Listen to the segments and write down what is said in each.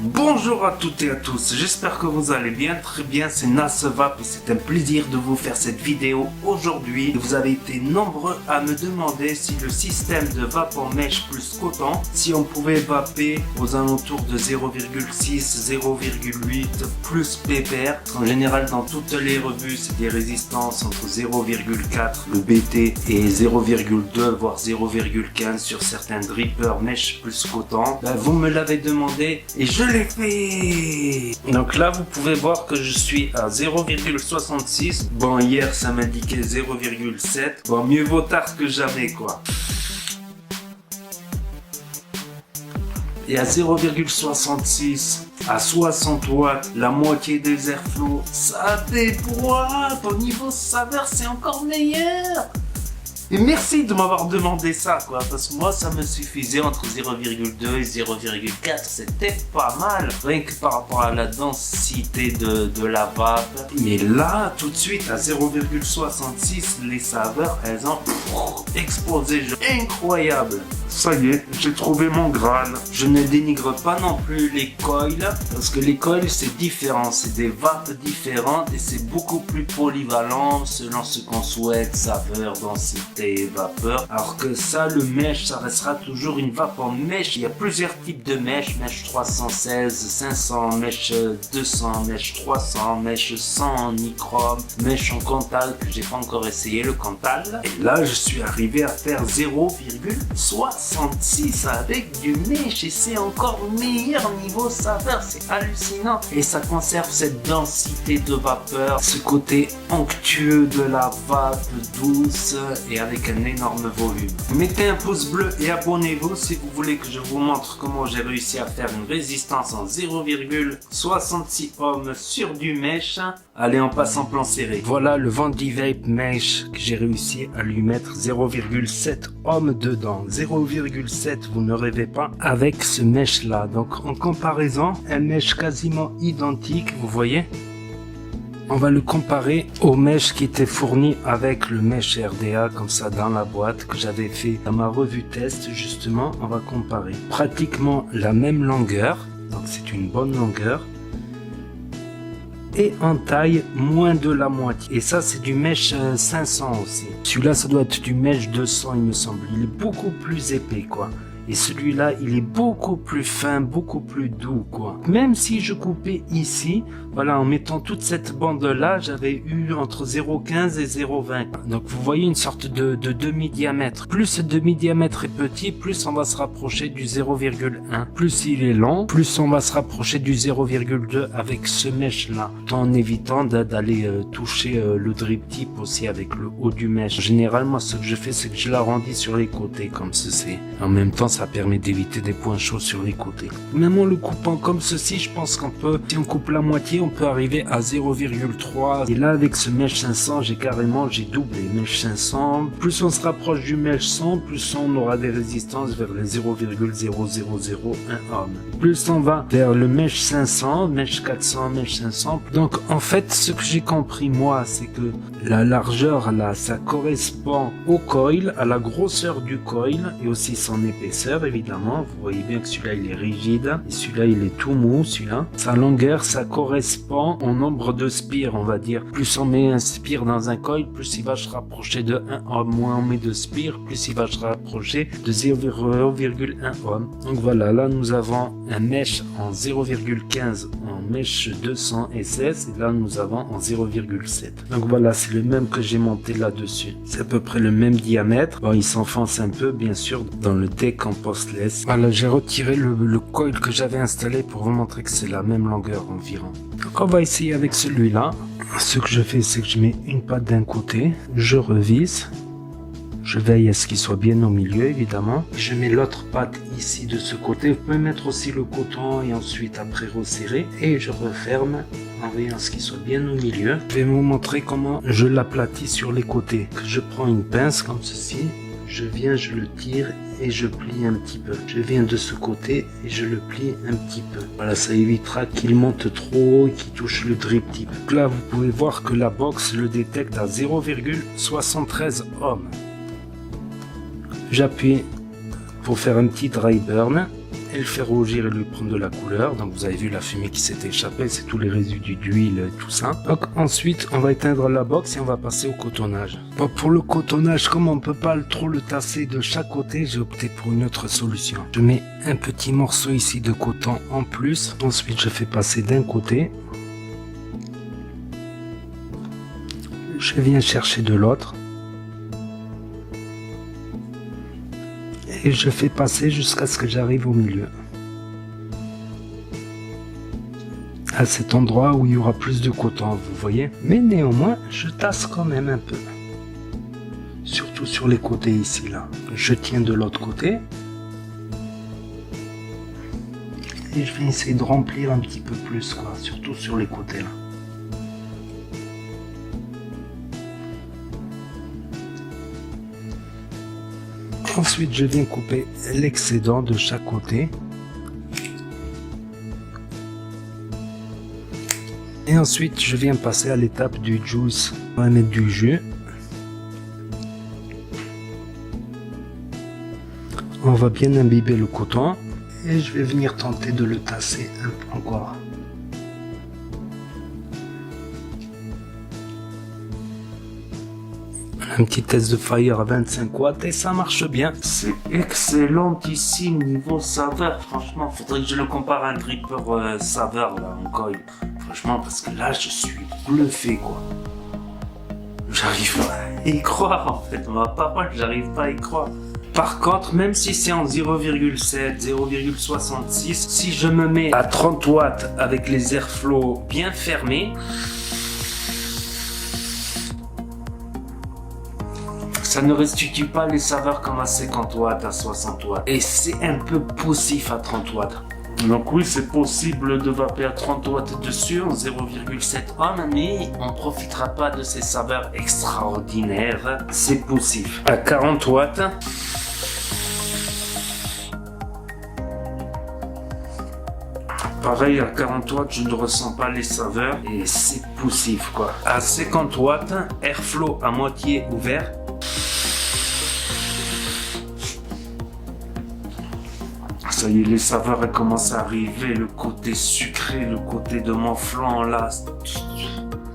Bonjour à toutes et à tous, j'espère que vous allez bien, très bien, c'est Nasvap et c'est un plaisir de vous faire cette vidéo aujourd'hui. Vous avez été nombreux à me demander si le système de vapeur mèche plus coton, si on pouvait vaper aux alentours de 0,6, 0,8 plus ppr. En général dans toutes les revues c'est des résistances entre 0,4 le BT et 0,2 voire 0,15 sur certains drippers mèche plus coton. Vous me l'avez demandé et je l'ai fait. Donc là vous pouvez voir que je suis à 0,66. Bon, hier ça m'indiquait 0,7. Bon, mieux vaut tard que jamais quoi. Et à 0,66 à 60 watts, la moitié des airflow, ça déboîte. Au niveau saveur c'est encore meilleur. Et merci de m'avoir demandé ça quoi, parce que moi ça me suffisait entre 0,2 et 0,4, c'était pas mal, rien que par rapport à la densité de la vape. Mais là, tout de suite à 0,66, les saveurs elles ont explosé, incroyable. Ça y est, j'ai trouvé mon Graal. Je ne dénigre pas non plus les coils, parce que les coils c'est différent, c'est des vapes différentes et c'est beaucoup plus polyvalent selon ce qu'on souhaite, saveur, densité, vapeur. Alors que ça, le mèche, ça restera toujours une vape en mèche. Il y a plusieurs types de mèche, mèche 316, 500, mèche 200, mèche 300, mèche 100 en nichrome, mèche en Cantal que j'ai pas encore essayé le Cantal. Et là, je suis arrivé à faire 0,66 avec du mèche et c'est encore meilleur niveau saveur, c'est hallucinant. Et ça conserve cette densité de vapeur, ce côté onctueux de la vape douce et avec un énorme volume. Mettez un pouce bleu et abonnez-vous si vous voulez que je vous montre comment j'ai réussi à faire une résistance en 0,66 ohms sur du mèche. Allez, on passe en plan serré. Voilà le Vendy Vape Mèche que j'ai réussi à lui mettre 0,7 ohms dedans. 0,7, vous ne rêvez pas, avec ce mèche là. Donc en comparaison, un mèche quasiment identique, vous voyez. On va le comparer au mèche qui était fourni avec le mèche RDA comme ça dans la boîte que j'avais fait dans ma revue test justement. On va comparer pratiquement la même longueur, donc c'est une bonne longueur. Et en taille moins de la moitié. Et ça c'est du mèche 500 aussi. Celui-là ça doit être du mèche 200 il me semble. Il est beaucoup plus épais quoi. Et celui-là, il est beaucoup plus fin, beaucoup plus doux, quoi. Même si je coupais ici, voilà, en mettant toute cette bande-là, j'avais eu entre 0,15 et 0,20. Donc, vous voyez une sorte de demi-diamètre. Plus ce demi-diamètre est petit, plus on va se rapprocher du 0,1. Plus il est long, plus on va se rapprocher du 0,2 avec ce mèche-là. Tout en évitant d'aller toucher le drip tip aussi avec le haut du mèche. Généralement, ce que je fais, c'est que je l'arrondis sur les côtés, comme ceci. En même temps, ça permet d'éviter des points chauds sur les côtés. Même en le coupant comme ceci, je pense qu'on peut, si on coupe la moitié, on peut arriver à 0,3. Et là, avec ce mèche 500, j'ai doublé. Mèche 500, plus on se rapproche du mèche 100, plus on aura des résistances vers les 0,0001 ohm. Plus on va vers le mèche 500, mèche 400, mèche 500. Donc, en fait, ce que j'ai compris, moi, c'est que la largeur, là, ça correspond au coil, à la grosseur du coil et aussi son épaisseur. Évidemment, vous voyez bien que celui-là il est rigide et celui-là il est tout mou, celui-là. Sa longueur, ça correspond au nombre de spires, on va dire. Plus on met un spire dans un coil, plus il va se rapprocher de 1 ohm. Moins on met de spires, plus il va se rapprocher de 0,1 ohm. Donc voilà, là nous avons un mèche en 0,15 en mèche 200 SS et là nous avons en 0,7. Donc voilà, c'est le même que j'ai monté là-dessus. C'est à peu près le même diamètre. Bon, il s'enfonce un peu, bien sûr, dans le deck en postless. Voilà, j'ai retiré le coil que j'avais installé pour vous montrer que c'est la même longueur environ. Donc on va essayer avec celui-là. Ce que je fais, c'est que je mets une patte d'un côté, je revisse. Je veille à ce qu'il soit bien au milieu, évidemment. Je mets l'autre patte ici de ce côté. Vous pouvez mettre aussi le coton et ensuite après resserrer. Et je referme en veillant à ce qu'il soit bien au milieu. Je vais vous montrer comment je l'aplatis sur les côtés. Je prends une pince comme ceci. Je viens, je le tire et je plie un petit peu. Je viens de ce côté et je le plie un petit peu. Voilà, ça évitera qu'il monte trop haut et qu'il touche le drip tip. Donc là, vous pouvez voir que la box le détecte à 0,73 ohms. J'appuie pour faire un petit dry burn et le faire rougir et lui prendre de la couleur. Donc vous avez vu la fumée qui s'est échappée, c'est tous les résidus d'huile et tout ça. Donc ensuite on va éteindre la box et on va passer au cotonnage. Bon, pour le cotonnage, comme on peut pas trop le tasser de chaque côté, j'ai opté pour une autre solution. Je mets un petit morceau ici de coton en plus. Ensuite je fais passer d'un côté. Je viens chercher de l'autre. Et je fais passer jusqu'à ce que j'arrive au milieu. À cet endroit où il y aura plus de coton, vous voyez. Mais néanmoins, je tasse quand même un peu. Surtout sur les côtés ici, là. Je tiens de l'autre côté. Et je vais essayer de remplir un petit peu plus, quoi. Surtout sur les côtés, là. Ensuite, je viens couper l'excédent de chaque côté. Et ensuite, je viens passer à l'étape du juice. On va mettre du jus. On va bien imbiber le coton. Et je vais venir tenter de le tasser un peu encore. Un petit test de fire à 25 watts et ça marche bien. C'est excellentissime niveau saveur. Franchement, faudrait que je le compare à un dripper saveur là en coil. Franchement, parce que là, je suis bluffé quoi. J'arrive pas à y croire en fait. Ma parole, j'arrive pas à y croire. Par contre, même si c'est en 0,7, 0,66, si je me mets à 30 watts avec les airflows bien fermés, ça ne restitue pas les saveurs comme à 50 watts, à 60 watts. Et c'est un peu poussif à 30 watts. Donc oui, c'est possible de vaper à 30 watts dessus en 0,7 ohm, mais on ne profitera pas de ces saveurs extraordinaires. C'est poussif. À 40 watts, pareil, à 40 watts, je ne ressens pas les saveurs et c'est poussif quoi. À 50 watts, airflow à moitié ouvert. Ça y est, les saveurs elles commencent à arriver, le côté sucré, le côté de mon flanc là,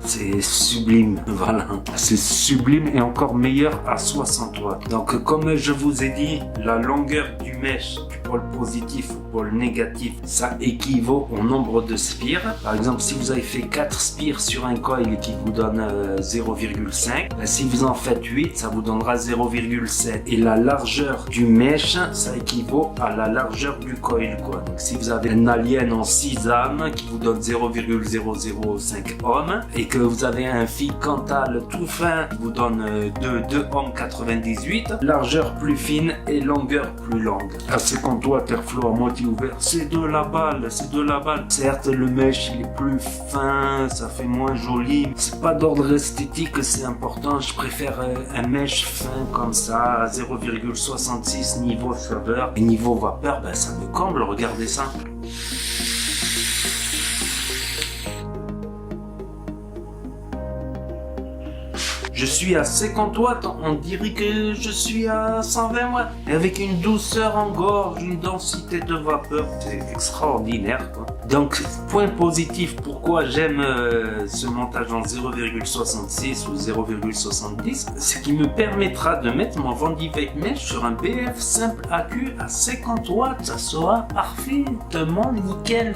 c'est sublime, voilà. C'est sublime et encore meilleur à 60 watts. Donc comme je vous ai dit, la longueur du mèche du pôle positif au pôle négatif, ça équivaut au nombre de spires. Par exemple, si vous avez fait 4 spires sur un coil qui vous donne 0,5, ben, si vous en faites 8, ça vous donnera 0,7. Et la largeur du mèche, ça équivaut à la largeur du coil, quoi. Donc si vous avez un alien en 6 âmes qui vous donne 0,005 ohm et que vous avez un fil Cantal tout fin qui vous donne 2 ohm 98, largeur plus fine et longueur plus longue. À 50 watts, airflow à moitié ouvert, c'est de la balle, c'est de la balle. Certes, le mesh il est plus fin, ça fait moins joli. C'est pas d'ordre esthétique, c'est important. Je préfère un mesh fin comme ça, à 0,66 niveau saveur. Et niveau vapeur, ben, ça me comble, regardez ça. Je suis à 50 watts, on dirait que je suis à 120 watts. Et avec une douceur en gorge, une densité de vapeur, c'est extraordinaire quoi. Donc, point positif, pourquoi j'aime ce montage en 0,66 ou 0,70, c'est qu'il me permettra de mettre mon Vandy Vape Mesh sur un BF simple AQ à 50 watts. Ça sera parfaitement nickel.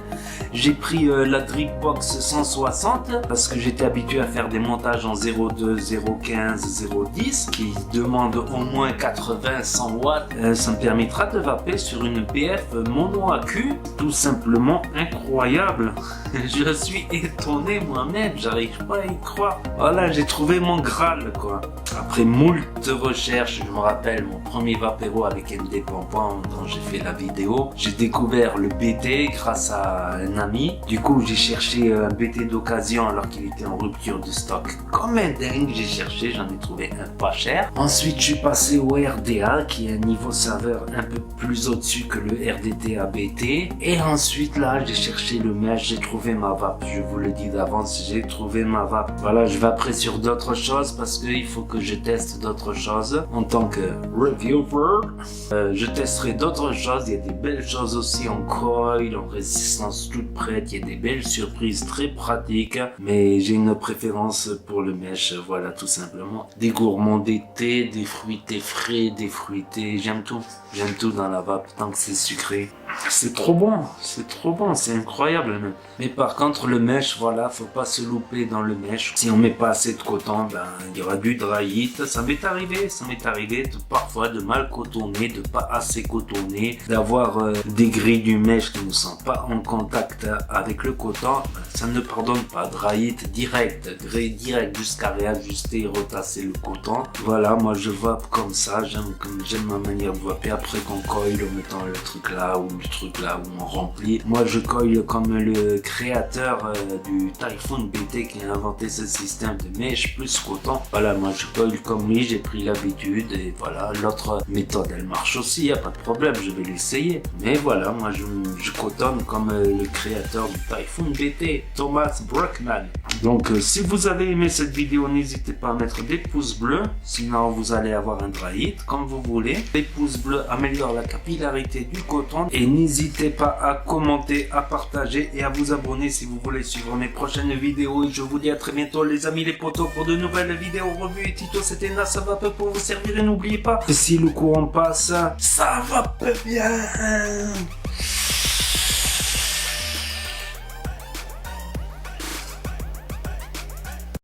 J'ai pris la Dripbox 160 parce que j'étais habitué à faire des montages en 0,2, 0,15, 0,10 qui demandent au moins 80, 100 watts. Ça me permettra de vaper sur une BF mono AQ, tout simplement incroyable. Je suis étonné moi-même, j'arrive pas à y croire. Voilà, j'ai trouvé mon Graal quoi. Après moult recherches, je me rappelle mon premier vapéro avec MD Pompon dont j'ai fait la vidéo. J'ai découvert le BT grâce à un ami. Du coup, j'ai cherché un BT d'occasion alors qu'il était en rupture de stock. Comme un dingue, j'ai cherché, j'en ai trouvé un pas cher. Ensuite, je suis passé au RDA, qui est un niveau serveur un peu plus au-dessus que le RDTA BT. Et ensuite, là, j'ai cherché le mesh, j'ai trouvé ma vape. Je vous le dis d'avance, j'ai trouvé ma vape. Voilà, je vais après sur d'autres choses parce qu'il faut que je teste d'autres choses en tant que reviewer. Je testerai d'autres choses. Il y a des belles choses aussi en coil, en résistance toute prête. Il y a des belles surprises très pratiques. Mais j'ai une préférence pour le mesh. Voilà, tout simplement. Des gourmands d'été, des fruités frais, des fruités. J'aime tout. J'aime tout dans la vape tant que c'est sucré. C'est trop bon, c'est incroyable même. Mais par contre le mesh, voilà, faut pas se louper dans le mesh. Si on met pas assez de coton, ben il y aura du dry heat. Ça m'est arrivé parfois de mal cotonner, de pas assez cotonner, d'avoir des grilles du mesh qui ne sont pas en contact avec le coton. Ben, ça ne pardonne pas. Dry heat direct, grille direct jusqu'à réajuster et retasser le coton. Voilà, moi je vape comme ça, j'aime ma manière de vaper. Après qu'on coil en mettant le truc là ou le truc là où on remplit. Moi je coil comme le créateur du Typhoon BT qui a inventé ce système de mèche plus coton. Voilà, moi je coil comme lui, j'ai pris l'habitude et voilà, l'autre méthode elle marche aussi, y a pas de problème, je vais l'essayer. Mais voilà, moi je cotonne comme le créateur du Typhoon BT, Thomas Brockman. Donc si vous avez aimé cette vidéo, n'hésitez pas à mettre des pouces bleus, sinon vous allez avoir un dry heat comme vous voulez. Les pouces bleus améliorent la capillarité du coton et n'hésitez pas à commenter, à partager et à vous abonner si vous voulez suivre mes prochaines vidéos. Et je vous dis à très bientôt les amis les potos pour de nouvelles vidéos revues et Tito, c'était NASA Vape pour vous servir et n'oubliez pas que si le courant passe, ça va pas bien.